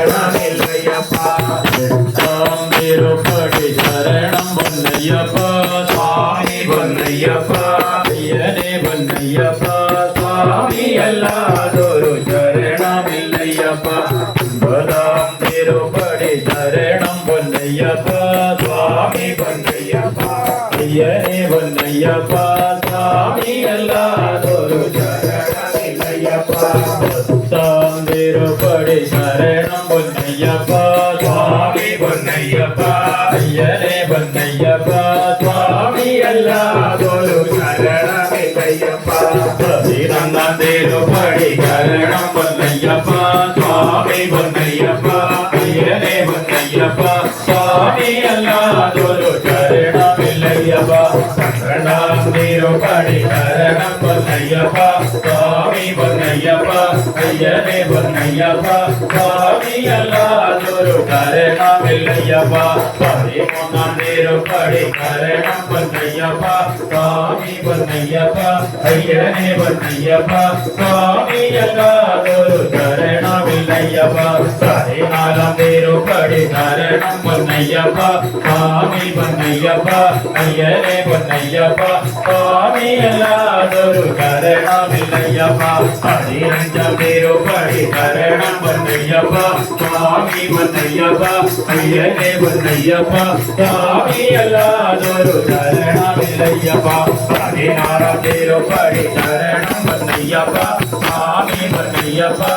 சரணமில்லையப்பா திருப்படி சரணம் பொன்னையப்பா சுவாமி பொன்னையப்பா ஐயனே பொன்னையப்பா சுவாமி அல்லாதொரு சரணமில்லையப்பா பதாம் திருப்படி சரணம் பொன்னையப்பா சுவாமி பொன்னையப்பா ஐயனே பொன்னையப்பா சுவாமி அல்லாதொரு சரணமில்லையப்பா தாம் திருப்படி சரணம் பொன்னையப்பா சுவாமி பொன்னையப்பா ஐயனே பொன்னையப்பா சுவாமி அல்லாதொரு சரணமில்லையப்பா பதினொன்னாம் திருப்படி சரணம் பொன்னையப்பா சுவாமி பொன்னையப்பா ஐயனே பொன்னையப்பா சுவாமி அல்லாதொரு சரணமில்லையப்பா சரணம் திருப்படி சரணம் பொன்னையப்பா சுவாமி பொன்னையப்பா ஐயனே பொன்னையப்பா சுவாமி அல்லாதொரு சரணமில்லையப்பா பதிமூணாம் திருப்படி சரணம் பொன்னையப்பா சுவாமி பொன்னையப்பா ஐயனே பொன்னையப்பா சுவாமி அல்லாதொரு சரணமில்லையப்பா பதினாலாம் திருப்படி சரணம் பொன்னையப்பா சுவாமி பொன்னையப்பா ஐயனே பொன்னையப்பா சுவாமி அல்லாதொரு சரணமில்லையப்பா பதினஞ்சாம் திருப்படி சரணம் பொன்னையப்பா சுவாமி பொன்னையப்பா ஐயனே பொன்னையப்பா சுவாமி அல்லாதொரு சரணமில்லையப்பா பதினாறாம் திருப்படி சரணம் பொன்னையப்பா சுவாமி பொன்னையப்பா